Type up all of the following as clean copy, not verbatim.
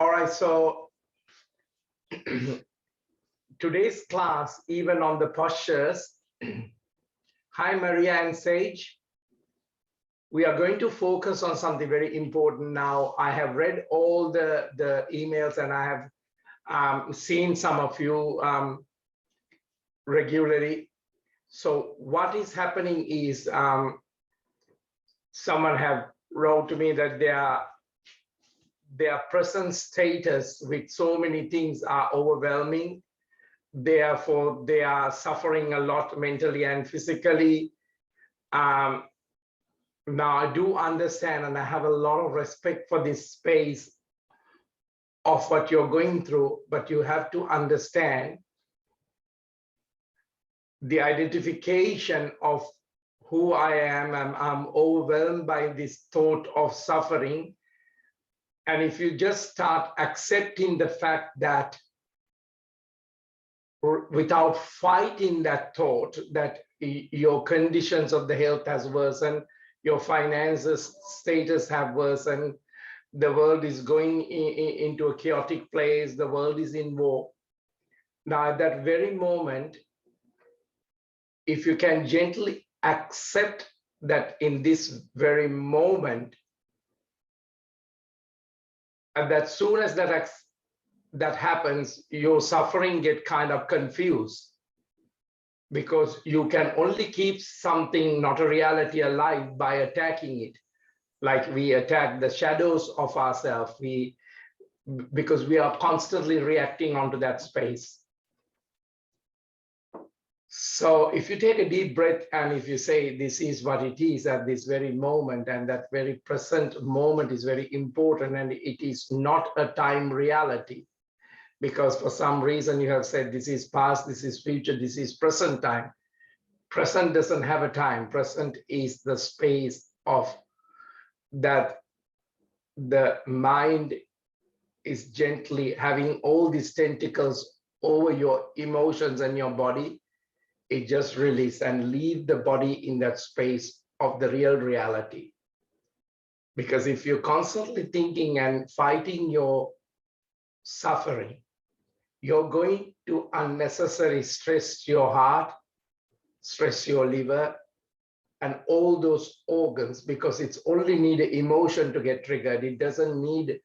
All right, so today's class, even on the postures, hi Maria and Sage, we are going to focus on something very important now. I have read all the emails and I have seen some of you regularly. So what is happening is someone have wrote to me that their present status with so many things are overwhelming. Therefore, they are suffering a lot mentally and physically. Now, I do understand and I have a lot of respect for this space of what you're going through, but you have to understand the identification of who I am. I'm overwhelmed by this thought of suffering. And if you just start accepting the fact that without fighting that thought that your conditions of the health has worsened, your finances status have worsened, the world is going into a chaotic place, the world is in war. Now at that very moment, if you can gently accept that in this very moment, and that soon as that happens, your suffering get kind of confused, because you can only keep something, not a reality, alive by attacking it. Like we attack the shadows of ourselves, because we are constantly reacting onto that space. So if you take a deep breath and if you say this is what it is at this very moment, and that very present moment is very important, and it is not a time reality, because for some reason you have said this is past, this is future, this is present time. Present doesn't have a time. Present is the space of that the mind is gently having all these tentacles over your emotions and your body. It just release and leave the body in that space of the real reality. Because if you're constantly thinking and fighting your suffering, you're going to unnecessarily stress your heart, stress your liver, and all those organs, because it's only need emotion to get triggered. It doesn't need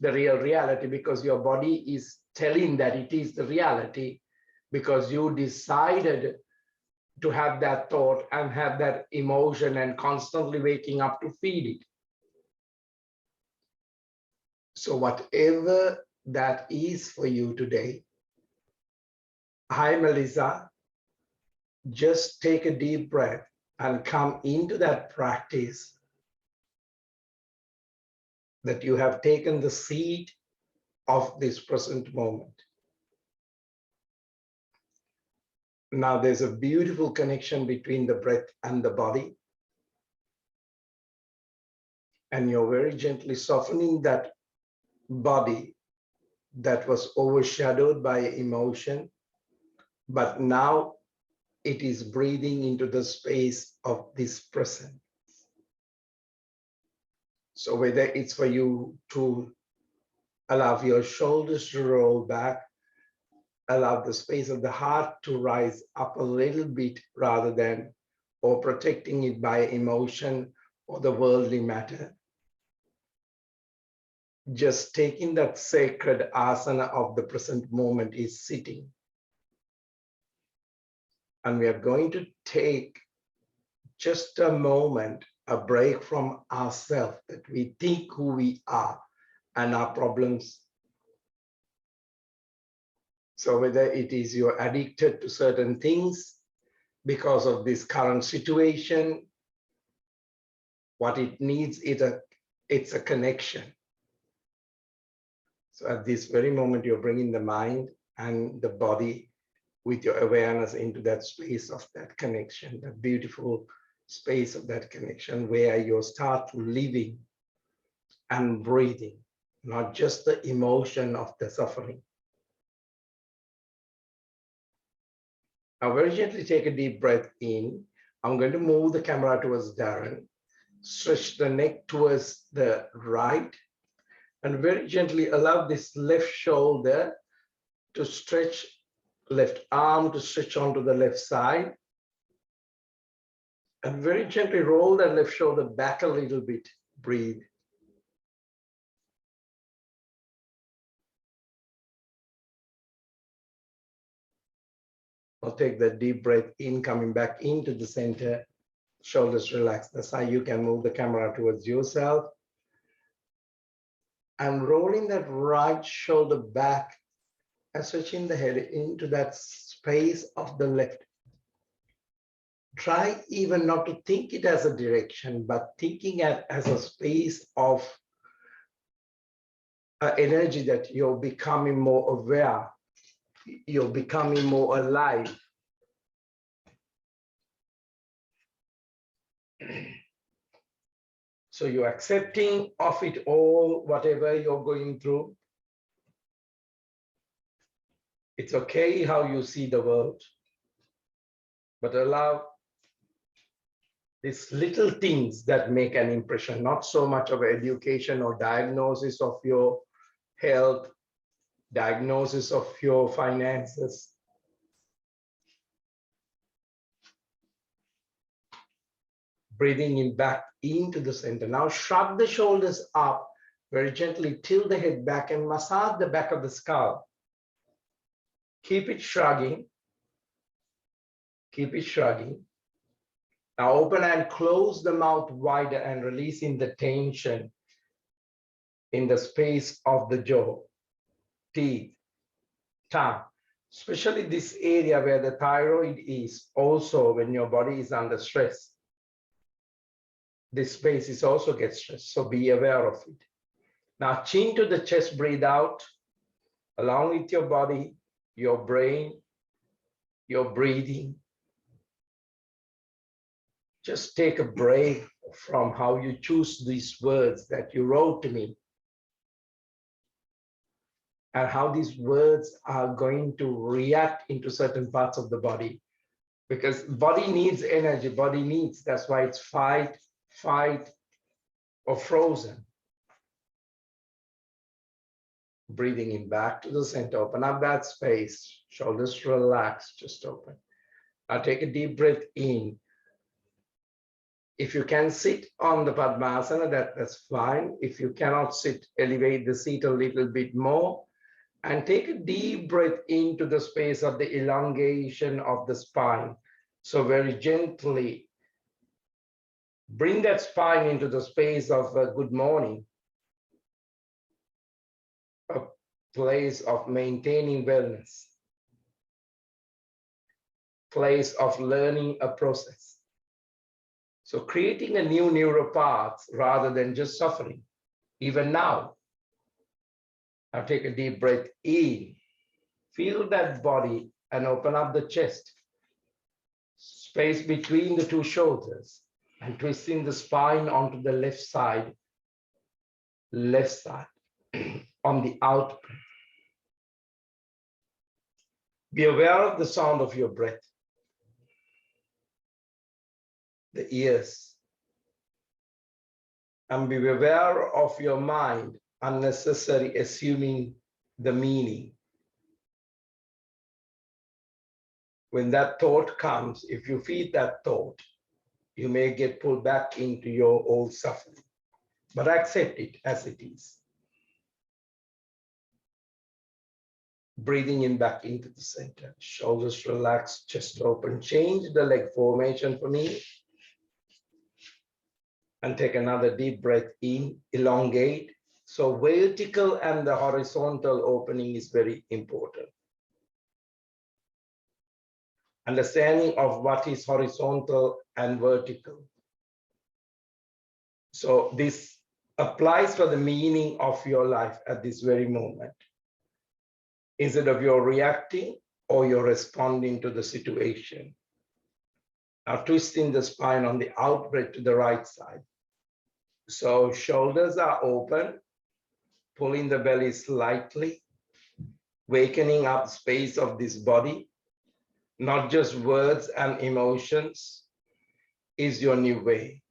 the real reality, because your body is telling that it is the reality, because you decided to have that thought and have that emotion and constantly waking up to feed it. So whatever that is for you today, hi Melissa, just take a deep breath and come into that practice that you have taken the seat of this present moment. Now there's a beautiful connection between the breath and the body. And you're very gently softening that body that was overshadowed by emotion, but now it is breathing into the space of this present. So whether it's for you to allow your shoulders to roll back, allow the space of the heart to rise up a little bit rather than or protecting it by emotion or the worldly matter. Just taking that sacred asana of the present moment is sitting. And we are going to take just a moment, a break from ourselves, that we think who we are and our problems. So whether it is you're addicted to certain things because of this current situation, what it needs, it's a connection. So at this very moment, you're bringing the mind and the body with your awareness into that space of that connection, that beautiful space of that connection where you start living and breathing, not just the emotion of the suffering. Now very gently take a deep breath in. I'm going to move the camera towards Darren, stretch the neck towards the right, And very gently allow this left shoulder to stretch, left arm to stretch onto the left side. And very gently roll that left shoulder back a little bit. Breathe. I'll take that deep breath in, coming back into the center, shoulders relaxed. That's how you can move the camera towards yourself. And rolling that right shoulder back and switching the head into that space of the left. Try even not to think it as a direction, but thinking it as a space of energy that you're becoming more aware, you're becoming more alive. So you're accepting of it all, whatever you're going through. It's okay how you see the world, but allow these little things that make an impression, not so much of education or diagnosis of your health, diagnosis of your finances. Breathing in back into the center. Now shrug the shoulders up, very gently tilt the head back and massage the back of the skull. Keep it shrugging. Keep it shrugging. Now open and close the mouth wider and releasing the tension in the space of the jaw, teeth, tongue, especially this area where the thyroid is. Also, when your body is under stress, this space is also gets stressed, so be aware of it. Now chin to the chest, breathe out, along with your body, your brain, your breathing. Just take a break from how you choose these words that you wrote to me and how these words are going to react into certain parts of the body. Because body needs energy, body needs, that's why it's fight, or frozen. Breathing in back to the center, open up that space, shoulders relax, just open. Now take a deep breath in. If you can sit on the Padmasana, that's fine. If you cannot sit, elevate the seat a little bit more and take a deep breath into the space of the elongation of the spine. So very gently bring that spine into the space of good morning, a place of maintaining wellness, place of learning a process. So creating a new neural path rather than just suffering, even now. Now take a deep breath in, feel that body and open up the chest, space between the two shoulders, and twisting the spine onto the left side on the out breath. Be aware of the sound of your breath, the ears, and be aware of your mind, unnecessary assuming the meaning. When that thought comes, if you feed that thought, you may get pulled back into your old suffering, but accept it as it is. Breathing in back into the center, shoulders relaxed, chest open. Change the leg formation for me. And take another deep breath in, elongate. So vertical and the horizontal opening is very important. Understanding of what is horizontal and vertical. So this applies for the meaning of your life at this very moment. Instead of you're reacting or you're responding to the situation. Now twisting the spine on the out breath to the right side. So shoulders are open, pulling the belly slightly, wakening up space of this body, not just words and emotions, is your new way.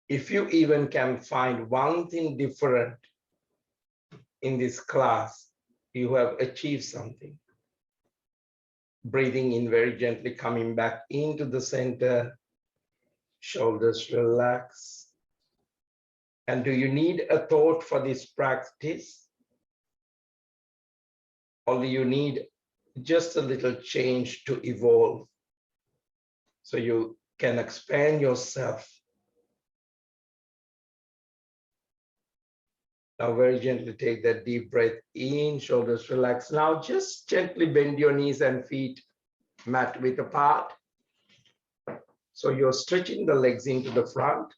If you even can find one thing different in this class, you have achieved something. Breathing in very gently, coming back into the center, shoulders relax. And do you need a thought for this practice? Or do you need just a little change to evolve so you can expand yourself? Now very gently take that deep breath in, shoulders relax. Now just gently bend your knees and feet mat width apart. So you're stretching the legs into the front.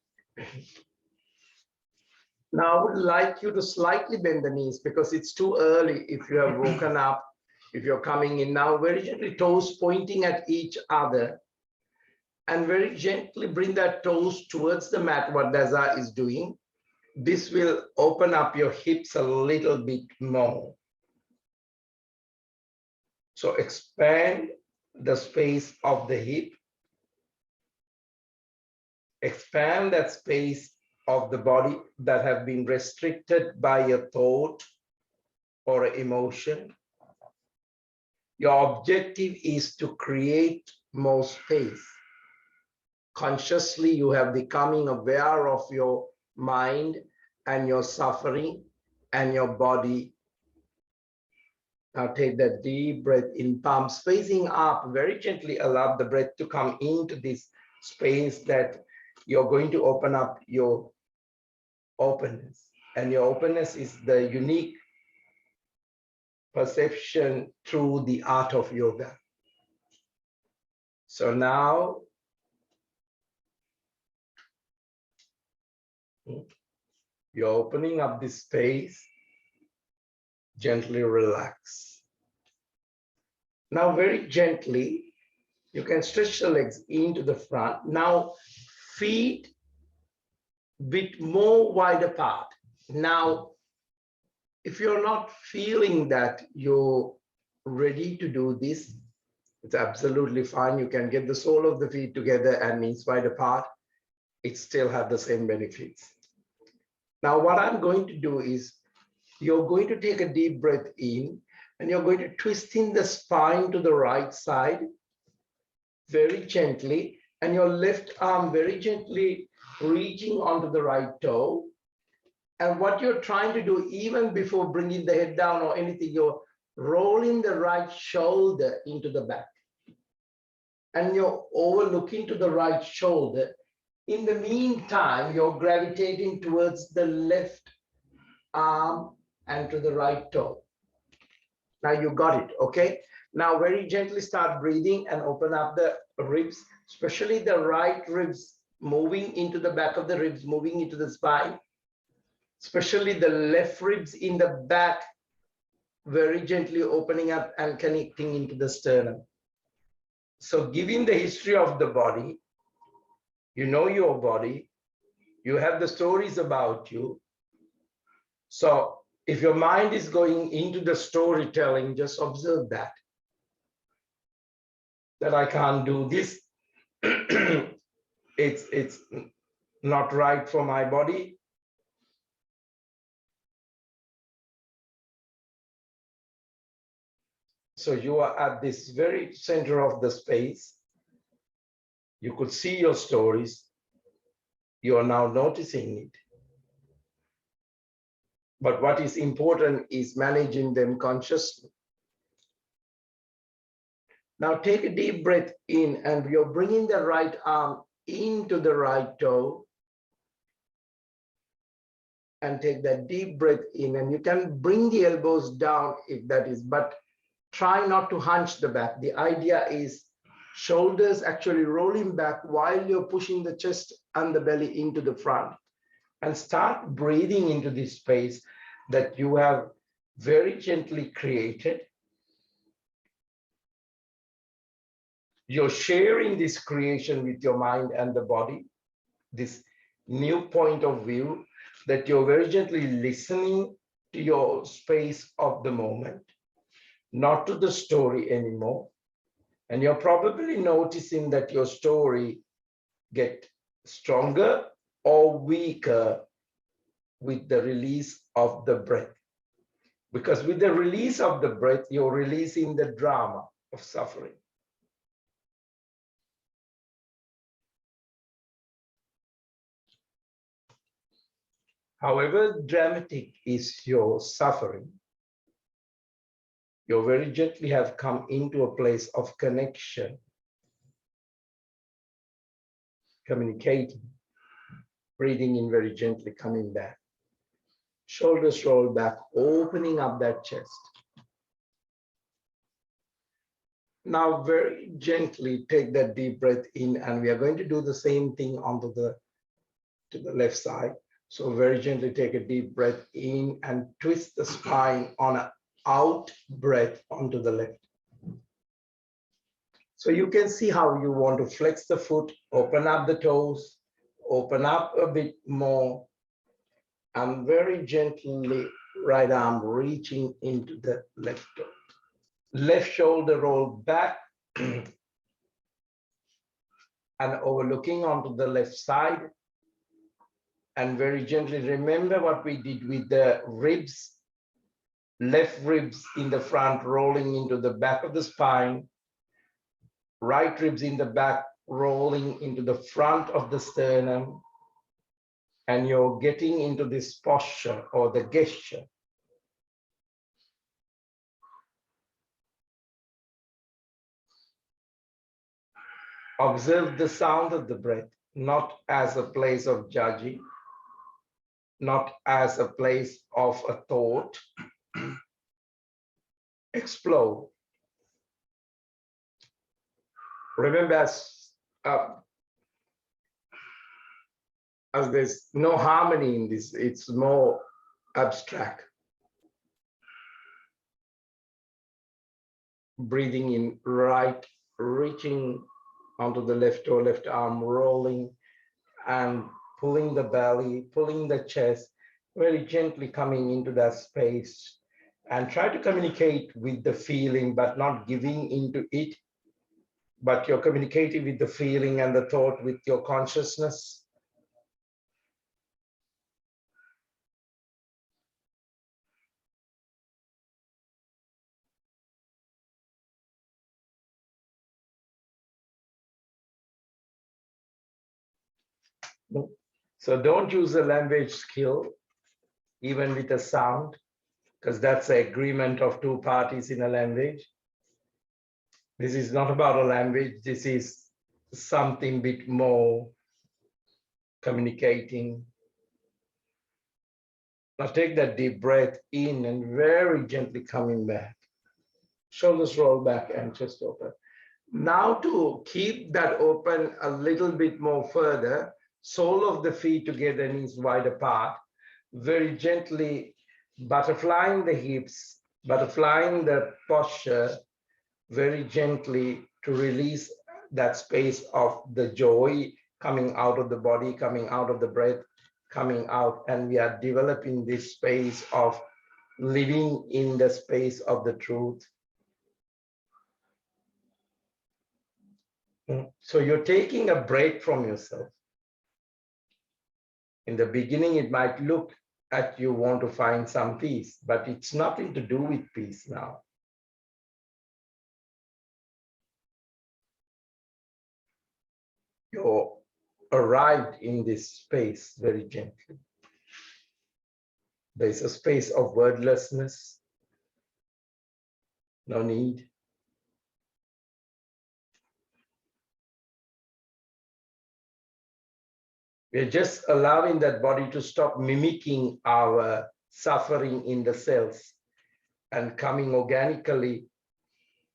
Now I would like you to slightly bend the knees because it's too early if you have woken up, if you're coming in now, very gently toes pointing at each other. And very gently bring that toes towards the mat, what Dasa is doing. This will open up your hips a little bit more. So expand the space of the hip. Expand that space of the body that have been restricted by a thought or an emotion. Your objective is to create more space. Consciously, you have becoming aware of your mind and your suffering and your body. Now take that deep breath in, palms facing up, very gently allow the breath to come into this space that you're going to open up your openness. And your openness is the unique perception through the art of yoga. So now, you're opening up this space, gently relax. Now very gently, you can stretch the legs into the front. Now feet bit more wide apart. Now, if you're not feeling that you're ready to do this, it's absolutely fine. You can get the sole of the feet together and knees wide apart. It still has the same benefits. Now, what I'm going to do is you're going to take a deep breath in and you're going to twist in the spine to the right side very gently, and your left arm very gently reaching onto the right toe. And what you're trying to do, even before bringing the head down or anything, you're rolling the right shoulder into the back. And you're overlooking to the right shoulder. In the meantime, you're gravitating towards the left arm and to the right toe. Now you got it, okay? Now very gently start breathing and open up the ribs, especially the right ribs moving into the back of the ribs, moving into the spine, especially the left ribs in the back, very gently opening up and connecting into the sternum. So given the history of the body, you know your body, you have the stories about you. So if your mind is going into the storytelling, just observe that I can't do this. It's not right for my body. So you are at this very center of the space. You could see your stories. You are now noticing it. But what is important is managing them consciously. Now take a deep breath in and you're bringing the right arm into the right toe. And take that deep breath in, and you can bring the elbows down if that is, but try not to hunch the back. The idea is shoulders actually rolling back while you're pushing the chest and the belly into the front. And start breathing into this space that you have very gently created. You're sharing this creation with your mind and the body, this new point of view that you're very gently listening to your space of the moment, not to the story anymore. And you're probably noticing that your story get stronger or weaker with the release of the breath. Because with the release of the breath, you're releasing the drama of suffering. However dramatic is your suffering, you very gently have come into a place of connection, communicating, breathing in very gently, coming back. Shoulders roll back, opening up that chest. Now very gently take that deep breath in, and we are going to do the same thing onto to the left side. So very gently take a deep breath in and twist the spine on an out breath onto the left. So you can see how you want to flex the foot, open up the toes, open up a bit more, and very gently right arm reaching into the left toe. Left shoulder roll back and overlooking onto the left side. And very gently remember what we did with the ribs. Left ribs in the front rolling into the back of the spine. Right ribs in the back rolling into the front of the sternum. And you're getting into this posture or the gesture. Observe the sound of the breath, not as a place of judging, not as a place of a thought. Explore. Remember, as there's no harmony in this, it's more abstract. Breathing in right, reaching onto the left toe, left arm, rolling and pulling the belly, pulling the chest, very gently coming into that space, and try to communicate with the feeling, but not giving into it, but you're communicating with the feeling and the thought with your consciousness. So don't use a language skill, even with a sound, because that's the agreement of two parties in a language. This is not about a language. This is something bit more communicating. Now take that deep breath in and very gently coming back. Shoulders roll back and chest open. Now to keep that open a little bit more further, sole of the feet together, knees wide apart, very gently butterflying the hips, butterflying the posture, very gently to release that space of the joy coming out of the body, coming out of the breath, coming out. And we are developing this space of living in the space of the truth. So you're taking a break from yourself. In the beginning, it might look at you want to find some peace, but it's nothing to do with peace now. You're arrived in this space very gently. There's a space of wordlessness, no need. We're just allowing that body to stop mimicking our suffering in the cells and coming organically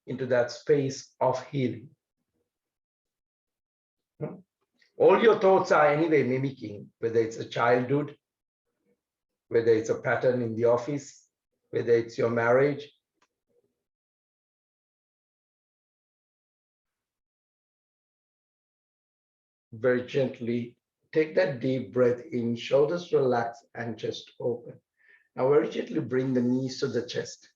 into that space of healing. All your thoughts are anyway mimicking, whether it's a childhood, whether it's a pattern in the office, whether it's your marriage. Very gently take that deep breath in, shoulders relax and chest open. Now very gently bring the knees to the chest.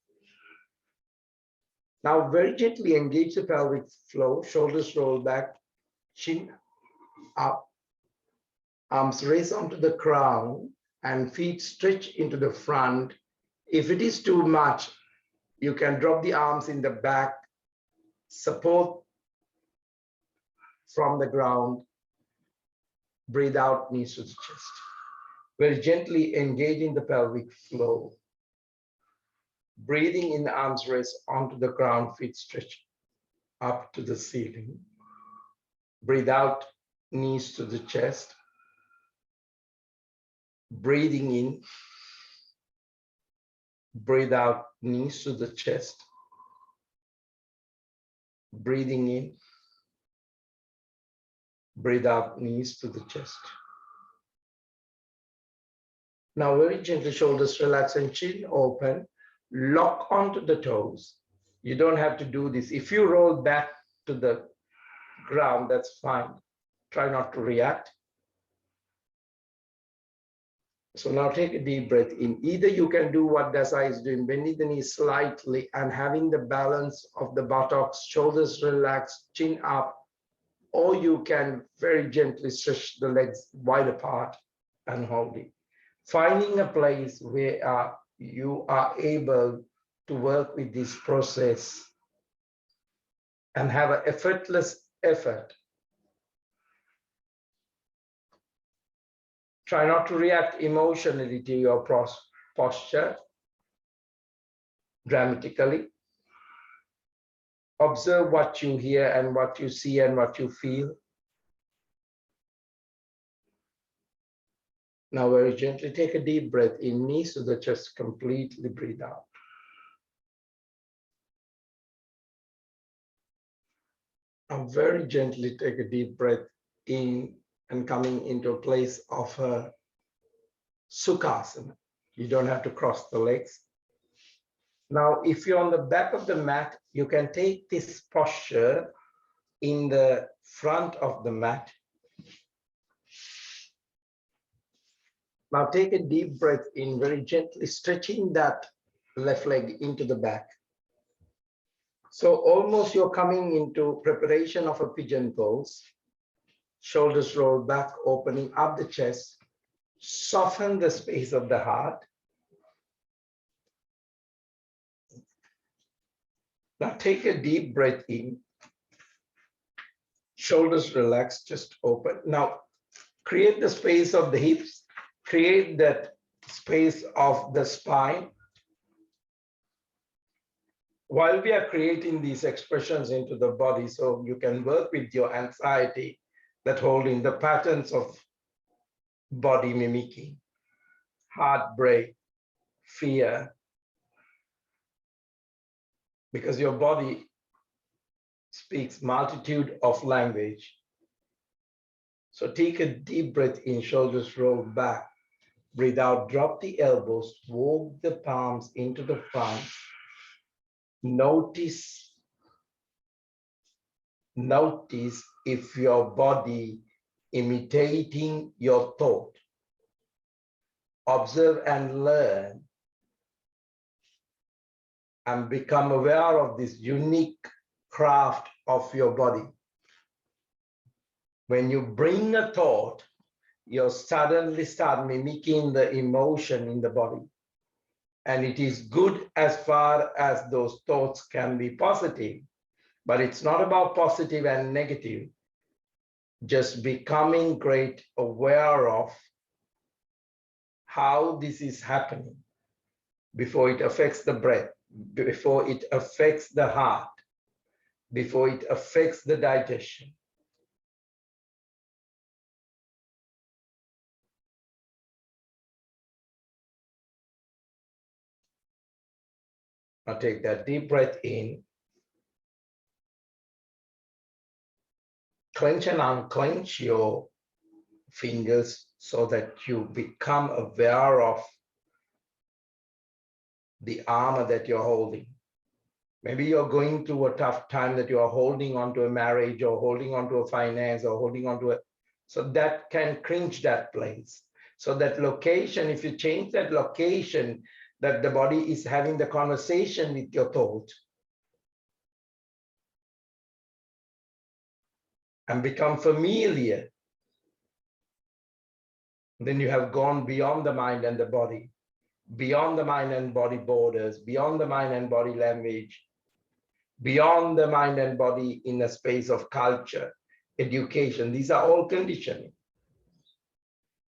Now very gently engage the pelvic floor, shoulders roll back, chin up. Arms raise onto the crown and feet stretch into the front. If it is too much, you can drop the arms in the back, support from the ground, breathe out, knees to the chest. Very gently engaging the pelvic floor. Breathing in, arms raise onto the ground, feet stretch up to the ceiling. Breathe out, knees to the chest. Breathing in, breathe out, knees to the chest. Breathing in, breathe out, knees to the chest. Now very gently, shoulders relax and chin open. Lock onto the toes. You don't have to do this. If you roll back to the ground, that's fine. Try not to react. So now take a deep breath in. Either you can do what Dasa is doing, bending the knees slightly and having the balance of the buttocks, shoulders relaxed, chin up, or you can very gently stretch the legs wide apart and hold it. Finding a place where you are able to work with this process and have an effortless effort. Try not to react emotionally to your posture dramatically. Observe what you hear and what you see and what you feel. Now very gently take a deep breath in, knees to the chest, completely breathe out. Now very gently take a deep breath in and coming into a place of a Sukhasana. You don't have to cross the legs. Now, if you're on the back of the mat, you can take this posture in the front of the mat. Now take a deep breath in, very gently stretching that left leg into the back. So almost you're coming into preparation of a pigeon pose. Shoulders roll back, opening up the chest. Soften the space of the heart. Now take a deep breath in. Shoulders relaxed, just open. Now create the space of the hips. Create that space of the spine. While we are creating these expressions into the body, so you can work with your anxiety, that holding the patterns of body mimicking, heartbreak, fear, because your body speaks multitude of language. So take a deep breath in, shoulders roll back, breathe out, drop the elbows, walk the palms into the front. Notice if your body imitating your thought. Observe and learn and become aware of this unique craft of your body. When you bring a thought, you suddenly start mimicking the emotion in the body. And it is good as far as those thoughts can be positive, but it's not about positive and negative. Just becoming great aware of how this is happening before it affects the breath, before it affects the heart, before it affects the digestion. Now take that deep breath in. Clench and unclench your fingers so that you become aware of the armor that you're holding. Maybe you're going through a tough time that you are holding on to a marriage or holding on to a finance or holding on to a, so that can cringe that place. So that location, if you change that location, that the body is having the conversation with your thought and become familiar Then you have gone beyond the mind and the body, beyond the mind and body borders, beyond the mind and body language, beyond the mind and body in a space of culture, education. These are all conditioning.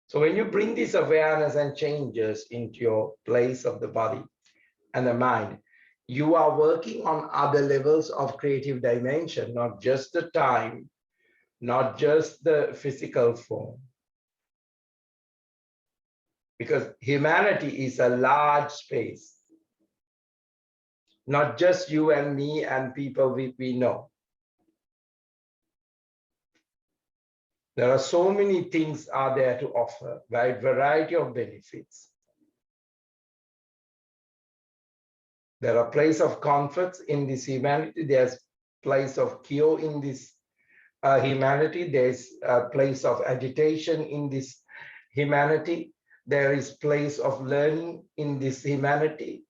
So when you bring this awareness and changes into your place of the body and the mind, you are working on other levels of creative dimension, not just the time, not just the physical form. Because humanity is a large space, not just you and me and people we know. There are so many things are there to offer, wide variety of benefits. There are place of comforts in this humanity. There's place of cure in this humanity. There's a place of agitation in this humanity. There is place of learning in this humanity.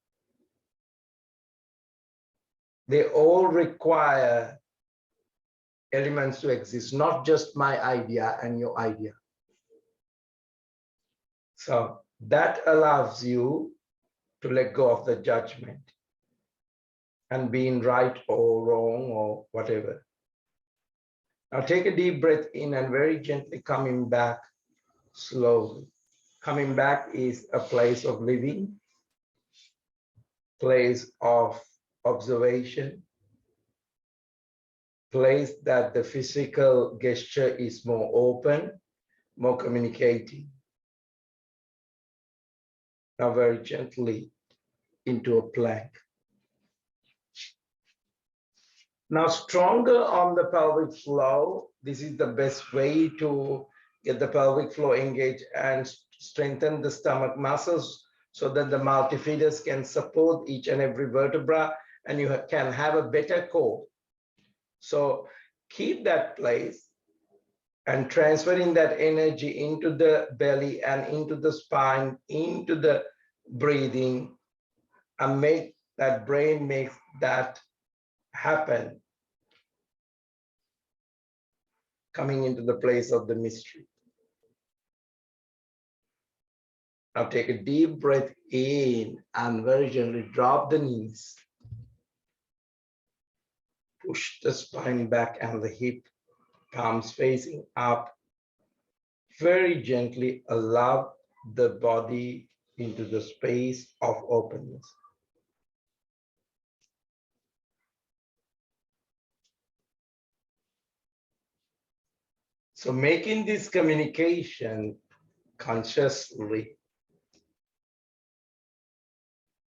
They all require elements to exist, not just my idea and your idea. So that allows you to let go of the judgment and being right or wrong or whatever. Now take a deep breath in and very gently coming back slowly. Coming back is a place of living, place of observation, place that the physical gesture is more open, more communicating. Now very gently into a plank. Now stronger on the pelvic floor. This is the best way to get the pelvic floor engaged and strengthen the stomach muscles so that the multifidus can support each and every vertebra and you can have a better core. So keep that place and transferring that energy into the belly and into the spine, into the breathing, and make that brain make that happen, coming into the place of the mystery. Now take a deep breath in and very gently drop the knees. Push the spine back and the hip, palms facing up. Very gently allow the body into the space of openness. So making this communication consciously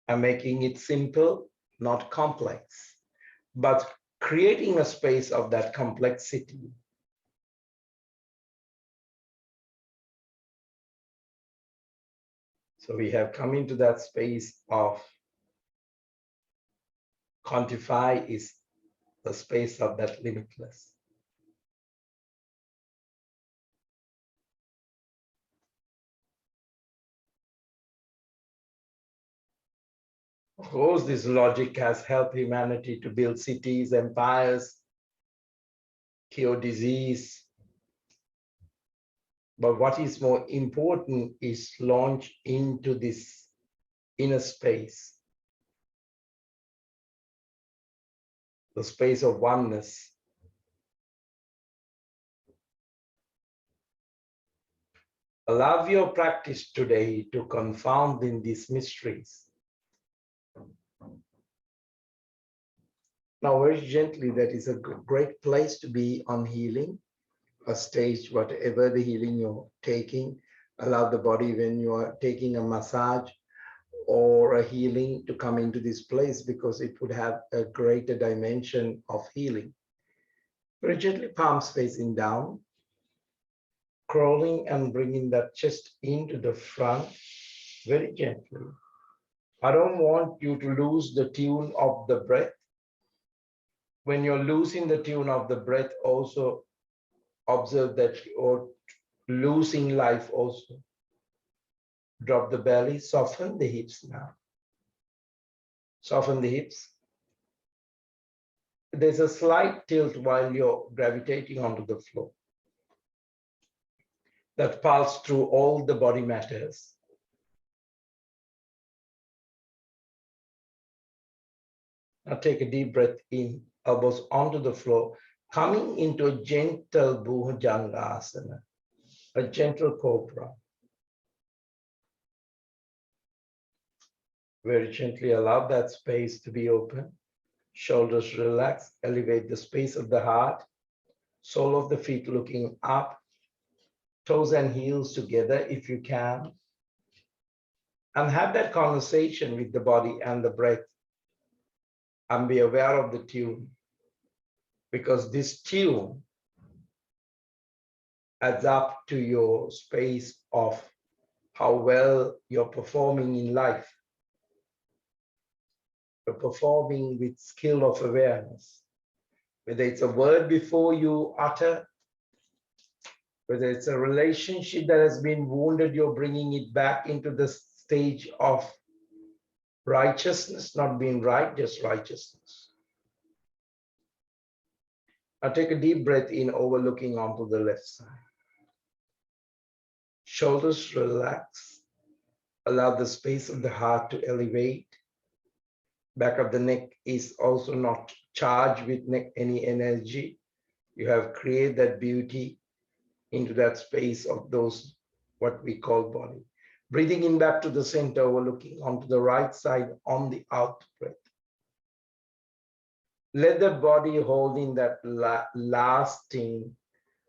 and making it simple, not complex, but creating a space of that complexity. So we have come into that space of quantify is the space of that limitless. Of course, this logic has helped humanity to build cities, empires, cure disease. But what is more important is launch into this inner space, the space of oneness. Allow your practice today to confound in these mysteries. Now, very gently, that is a great place to be on healing, a stage, whatever the healing you're taking. Allow the body when you are taking a massage or a healing to come into this place because it would have a greater dimension of healing. Very gently, palms facing down, crawling and bringing that chest into the front, very gently. I don't want you to lose the tune of the breath. When you're losing the tune of the breath, also observe that you're losing life also. Drop the belly, soften the hips now. Soften the hips. There's a slight tilt while you're gravitating onto the floor. that pulse through all the body matters. Now take a deep breath in, elbows onto the floor, coming into a gentle Bhujangasana, a gentle cobra. Very gently allow that space to be open. Shoulders relax, elevate the space of the heart, sole of the feet looking up, toes and heels together if you can. And have that conversation with the body and the breath. And be aware of the tune. Because this tune adds up to your space of how well you're performing in life. You're performing with skill of awareness. Whether it's a word before you utter, whether it's a relationship that has been wounded, you're bringing it back into the stage of righteousness, not being right, just righteousness. Now take a deep breath in, overlooking onto the left side. Shoulders relax. Allow the space of the heart to elevate. Back of the neck is also not charged with any energy. You have created that beauty into that space of those, what we call body. Breathing in back to the center, overlooking onto the right side on the out breath. Let the body hold in that lasting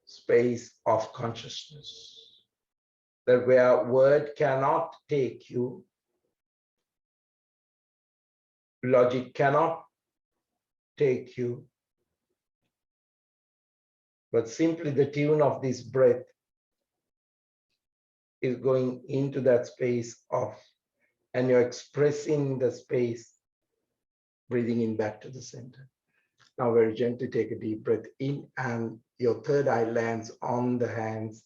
space of consciousness. That where word cannot take you, logic cannot take you, but simply the tune of this breath is going into that space of, and you're expressing the space, breathing in back to the center. Now very gently take a deep breath in, and your third eye lands on the hands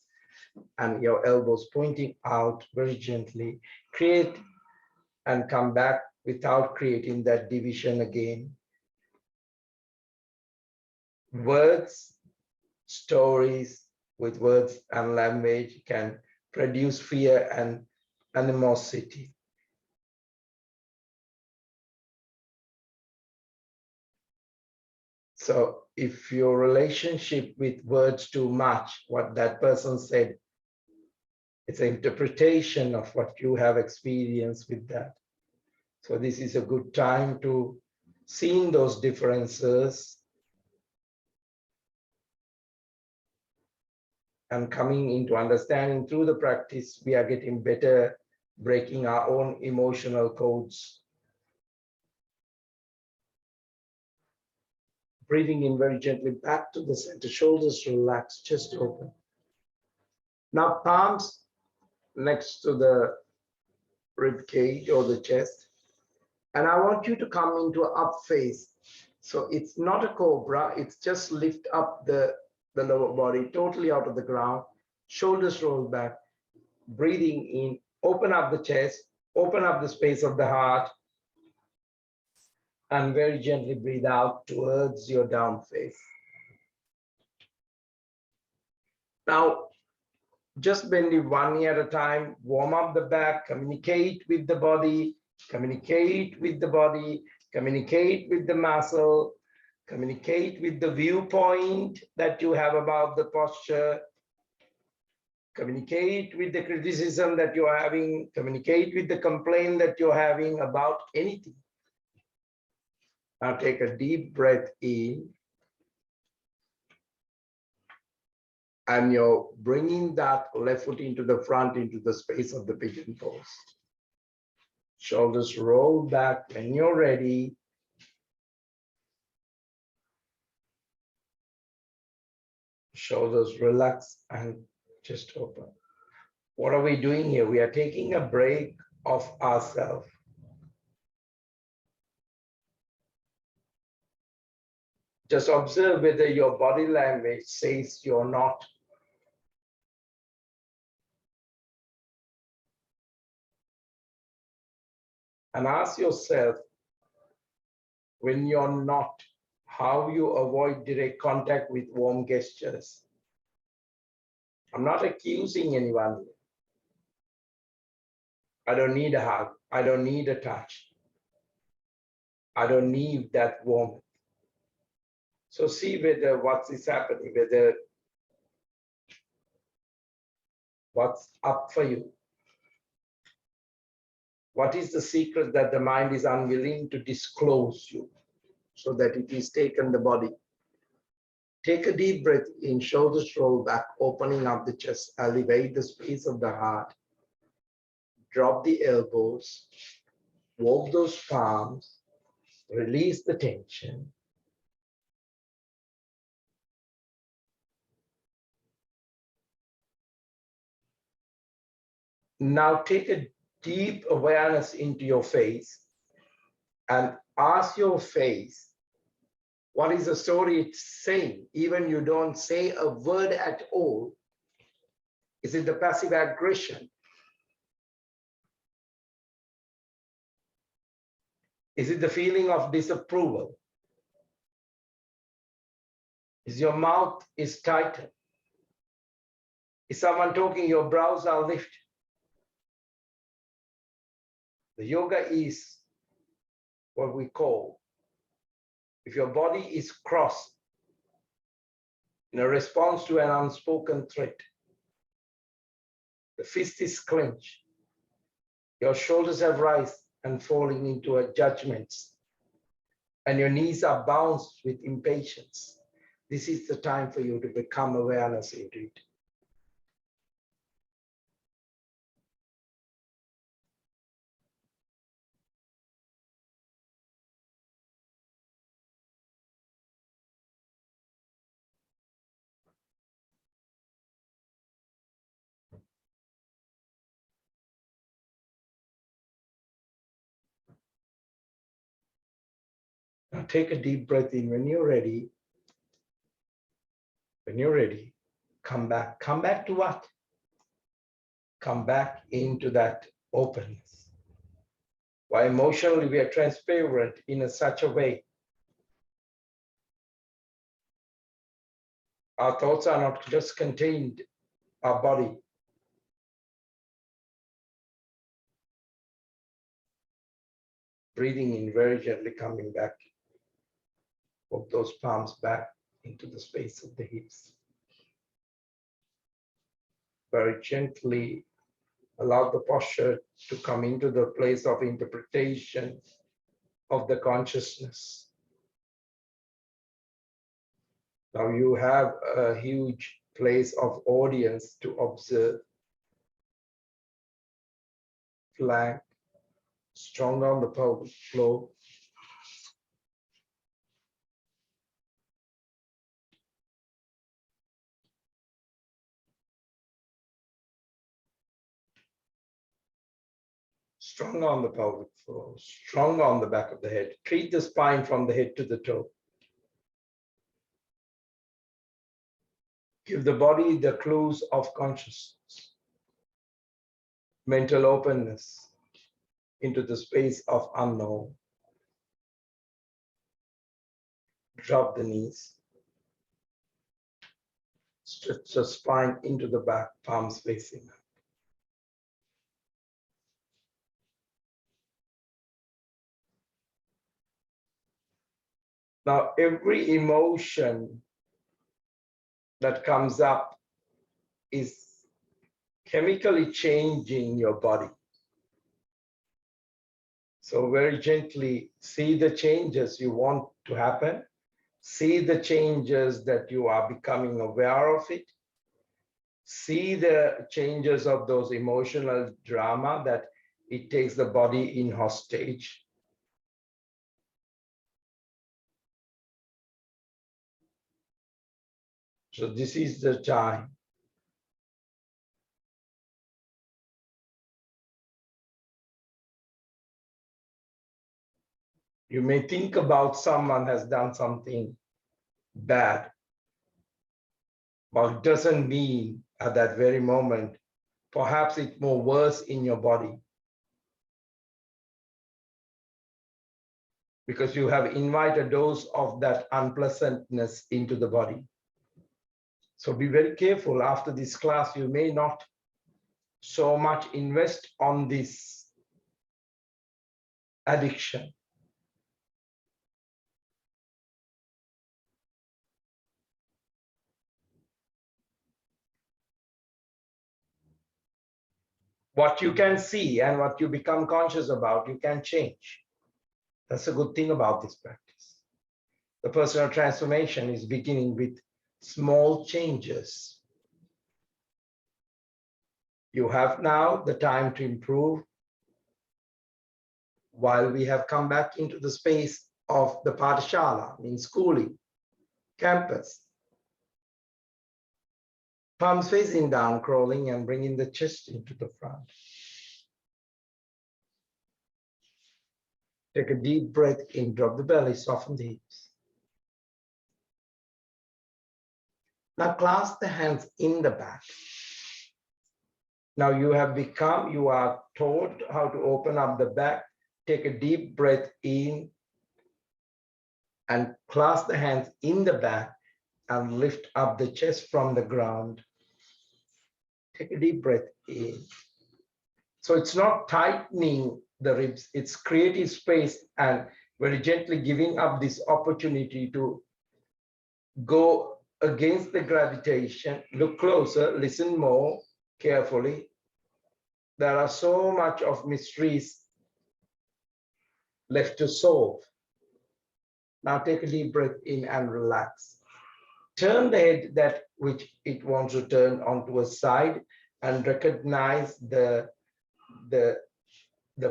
and your elbows pointing out very gently. Create and come back without creating that division again. Words, stories with words and language can produce fear and animosity. So if your relationship with words too much, what that person said, it's an interpretation of what you have experienced with that. So this is a good time to see those differences and coming into understanding through the practice, we are getting better, breaking our own emotional codes. Breathing in very gently back to the center, shoulders relaxed, chest open. Now palms next to the rib cage or the chest. And I want you to come into an up face. So it's not a cobra, it's just lift up the lower body totally out of the ground, shoulders roll back, breathing in, open up the chest, open up the space of the heart, and very gently breathe out towards your down face. Now, just bend it one knee at a time, warm up the back, communicate with the body, communicate with the body, communicate with the muscle, communicate with the viewpoint that you have about the posture, communicate with the criticism that you're having, communicate with the complaint that you're having about anything. Now take a deep breath in, and you're bringing that left foot into the front, into the space of the pigeon pose. Shoulders roll back when you're ready. Shoulders relax and chest open. What are we doing here? We are taking a break of ourselves. Just observe whether your body language says you're not. And ask yourself, when you're not, how you avoid direct contact with warm gestures. I'm not accusing anyone. I don't need a hug. I don't need a touch. I don't need that warmth. So see whether what is happening, whether what's up for you. What is the secret that the mind is unwilling to disclose you so that it is taken the body? Take a deep breath in, shoulders roll back, opening up the chest, elevate the space of the heart. Drop the elbows, walk those palms, release the tension. Now take a deep awareness into your face and ask your face, what is the story it's saying? Even you don't say a word at all. Is it the passive aggression? Is it the feeling of disapproval? Is your mouth is tightened? Is someone talking, your brows are lifted? The yoga is what we call, if your body is crossed in a response to an unspoken threat, the fist is clenched, your shoulders have risen and falling into a judgments, and your knees are bounced with impatience. This is the time for you to become awareness into it. Now take a deep breath in. When you're ready, come back. Come back to what? Come back into that openness. Why emotionally we are transparent in such a way. Our thoughts are not just contained our body. Breathing in very gently, coming back. Walk those palms back into the space of the hips. Very gently allow the posture to come into the place of interpretation of the consciousness. Now you have a huge place of audience to observe. Flank, strong on the pelvic floor. Strong on the pelvic floor, strong on the back of the head. Treat the spine from the head to the toe. Give the body the clues of consciousness. Mental openness into the space of unknown. Drop the knees. Stretch the spine into the back, palms facing up. Now, every emotion that comes up is chemically changing your body. So very gently see the changes you want to happen. See the changes that you are becoming aware of it. See the changes of those emotional drama that it takes the body in hostage. So this is the time. You may think about someone has done something bad, but it doesn't mean at that very moment, perhaps it's more worse in your body. Because you have invited a dose of that unpleasantness into the body. So be very careful. After this class, you may not so much invest on this addiction. What you can see and what you become conscious about, you can change. That's a good thing about this practice. The personal transformation is beginning with small changes. You have now the time to improve while we have come back into the space of the Pathshala, means schooling, campus. Palms facing down, crawling and bringing the chest into the front. Take a deep breath in, drop the belly, soften the hips. Now clasp the hands in the back. Now you are taught how to open up the back. Take a deep breath in and clasp the hands in the back and lift up the chest from the ground. Take a deep breath in. So it's not tightening the ribs, it's creating space and very gently giving up this opportunity to go against the gravitation. Look closer, listen more carefully. There are so much of mysteries left to solve. Now take a deep breath in and relax. Turn the head that which it wants to turn onto a side and recognize the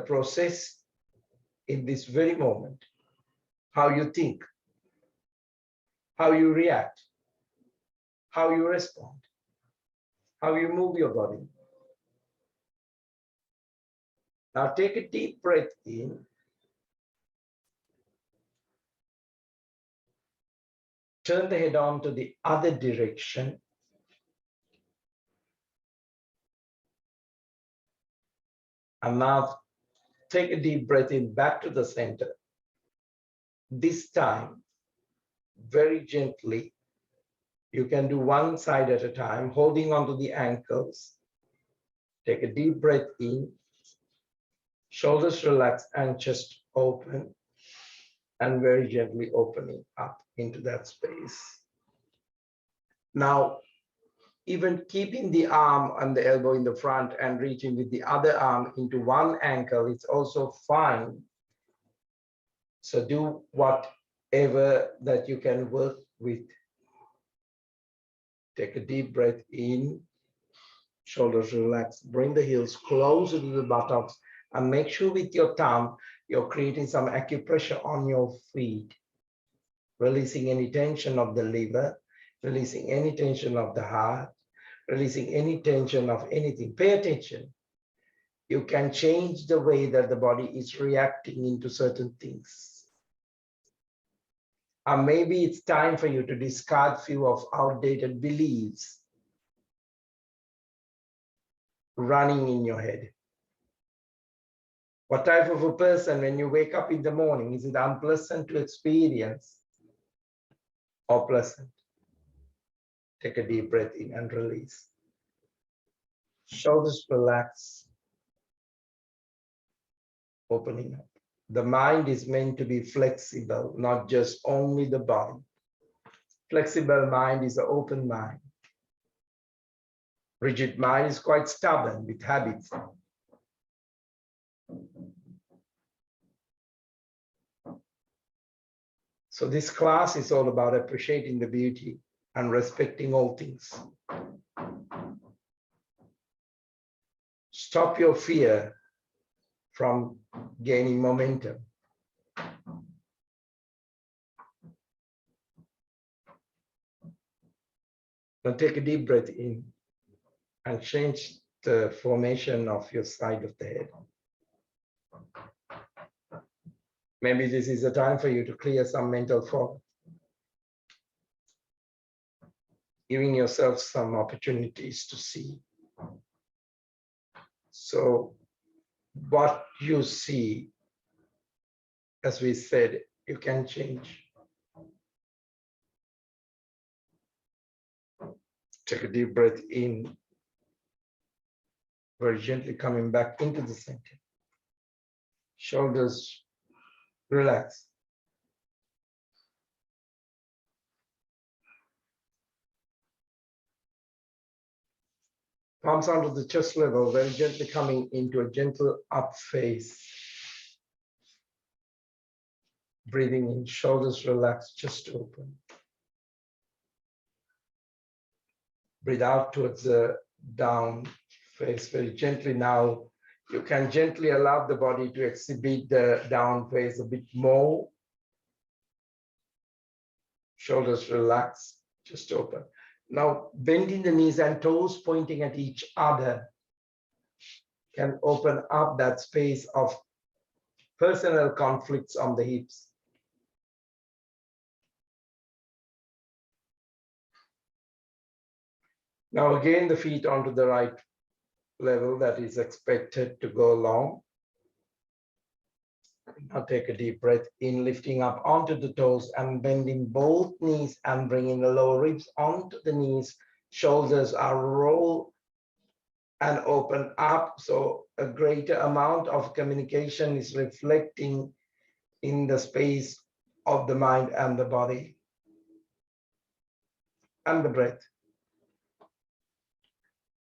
process in this very moment. How you think, how you react, how you respond, how you move your body. Now take a deep breath in. Turn the head on to the other direction. And now take a deep breath in back to the center. This time, very gently, you can do one side at a time, holding onto the ankles. Take a deep breath in, shoulders relax and chest open, and very gently opening up into that space. Now, even keeping the arm and the elbow in the front and reaching with the other arm into one ankle, it's also fine. So do whatever that you can work with. Take a deep breath in, shoulders relax, bring the heels closer to the buttocks, and make sure with your thumb, you're creating some acupressure on your feet, releasing any tension of the liver, releasing any tension of the heart, releasing any tension of anything. Pay attention. You can change the way that the body is reacting into certain things. Or maybe it's time for you to discard few of outdated beliefs running in your head. What type of a person, when you wake up in the morning, is it unpleasant to experience or pleasant? Take a deep breath in and release. Shoulders relax, opening up. The mind is meant to be flexible, not just only the body. Flexible mind is an open mind. Rigid mind is quite stubborn with habits. So this class is all about appreciating the beauty and respecting all things. Stop your fear from gaining momentum. Now take a deep breath in and change the formation of your side of the head. Maybe this is a time for you to clear some mental fog, giving yourself some opportunities to see. So what you see, as we said, you can change. Take a deep breath in, very gently coming back into the center. Shoulders relax. Palms onto the chest level, very gently coming into a gentle up phase. Breathing in, shoulders relax, chest open. Breathe out towards the down face very gently. Now you can gently allow the body to exhibit the down face a bit more. Shoulders relax, just open. Now bending the knees and toes pointing at each other can open up that space of personal conflicts on the hips. Now again, the feet onto the right level that is expected to go long. Now take a deep breath in, lifting up onto the toes and bending both knees and bringing the lower ribs onto the knees. Shoulders are rolled and open up. So a greater amount of communication is reflecting in the space of the mind and the body. And the breath.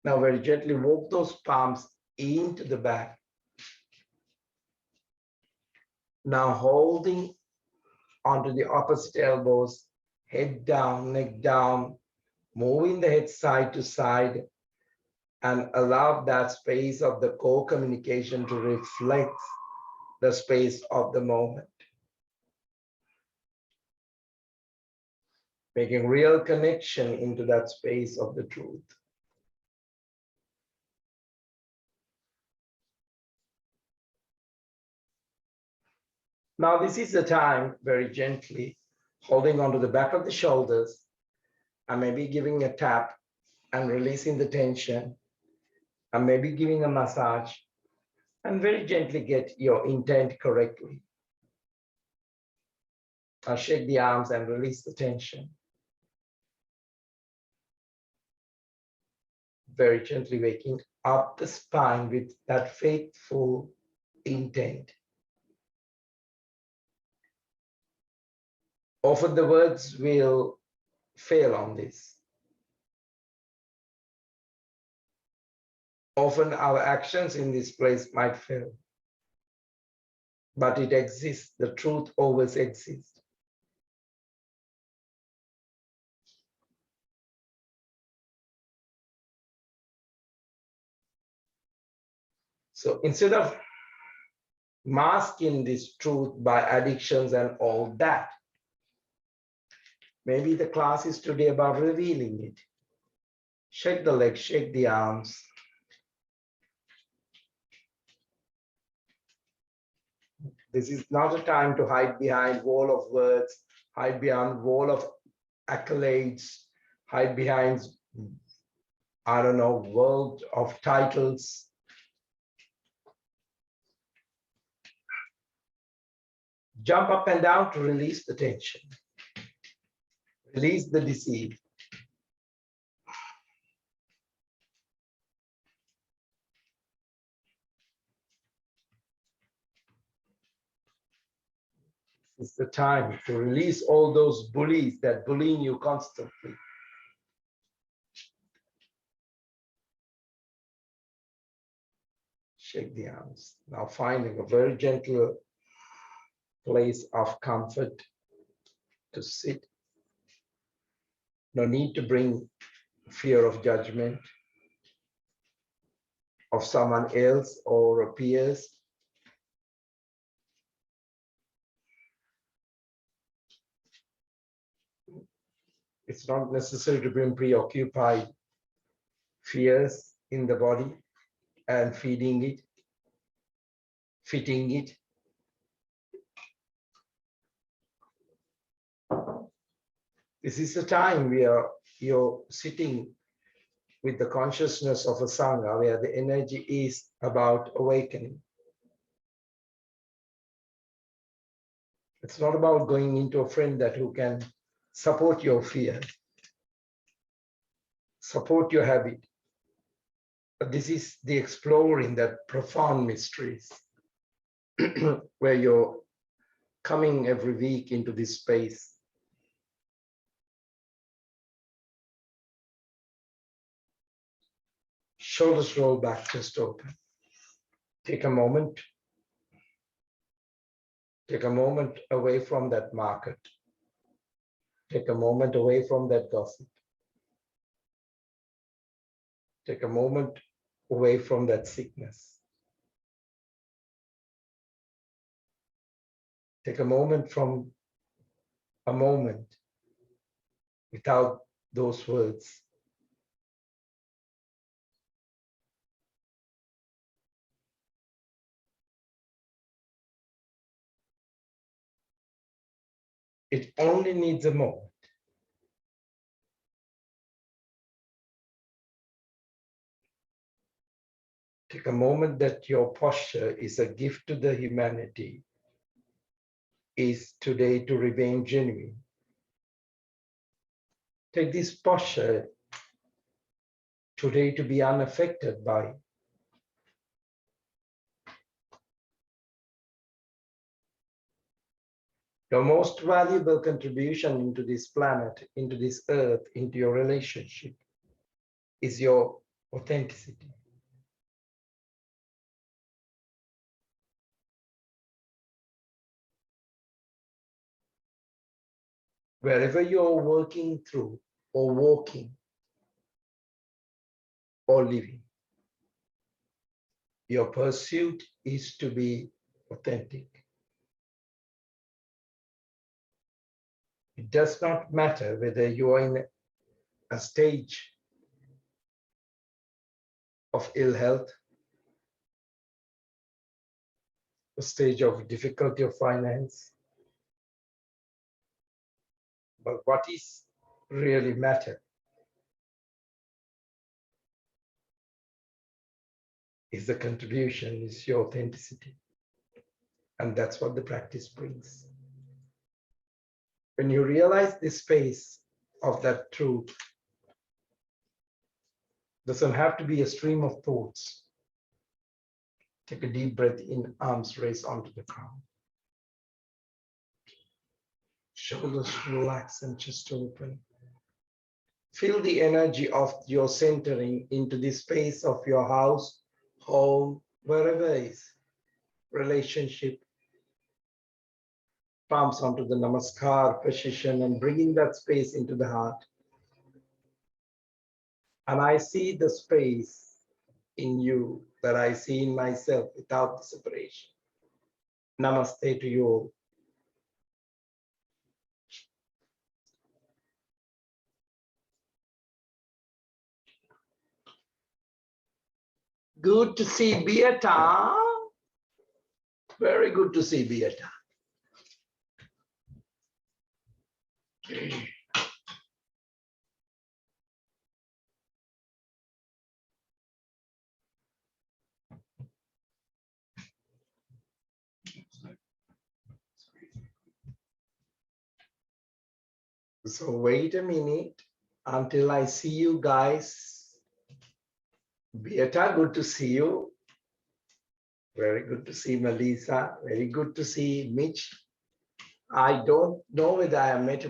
Now very gently walk those palms into the back. Now holding onto the opposite elbows, head down, neck down, moving the head side to side, and allow that space of the core communication to reflect the space of the moment. Making real connection into that space of the truth. Now this is the time, very gently, holding onto the back of the shoulders and maybe giving a tap and releasing the tension and maybe giving a massage and very gently get your intent correctly. Now shake the arms and release the tension. Very gently waking up the spine with that faithful intent. Often the words will fail on this. Often our actions in this place might fail. But it exists. The truth always exists. So instead of masking this truth by addictions and all that, maybe the class is today about revealing it. Shake the legs, shake the arms. This is not a time to hide behind wall of words, hide behind wall of accolades, hide behind, I don't know, world of titles. Jump up and down to release the tension. Release the deceit. It's the time to release all those bullies that bullying you constantly. Shake the arms. Now finding a very gentle place of comfort to sit. No need to bring fear of judgment of someone else or peers. It's not necessary to bring preoccupied fears in the body and feeding it, fitting it. This is the time where you're sitting with the consciousness of a Sangha, where the energy is about awakening. It's not about going into a friend that who can support your fear. support your habit. But this is the exploring that profound mysteries where you're coming every week into this space. Shoulders roll back, chest open. Take a moment. Take a moment away from that market. Take a moment away from that gossip. Take a moment away from that sickness. Take a moment from a moment without those words. It only needs a moment. Take a moment that your posture is a gift to the humanity, is today to remain genuine. Take this posture today to be unaffected by your most valuable contribution into this planet, into this earth, into your relationship is your authenticity. Wherever you're working through or walking or living, your pursuit is to be authentic. It does not matter whether you are in a stage of ill health, a stage of difficulty of finance, but what is really matter is the contribution, is your authenticity. And that's what the practice brings. When you realize this space of that truth, doesn't have to be a stream of thoughts. Take a deep breath in, arms raised onto the ground. Shoulders relax and chest open. Feel the energy of your centering into the space of your house, home, wherever it is. Relationship. Palms onto the namaskar position and bringing that space into the heart. And I see the space in you that I see in myself without the separation. Namaste to you all. Good to see Beata. Very good to see Beata. So wait a minute until I see you guys. Beata, good to see you. Very good to see Melissa. Very good to see Mitch. I don't know whether I met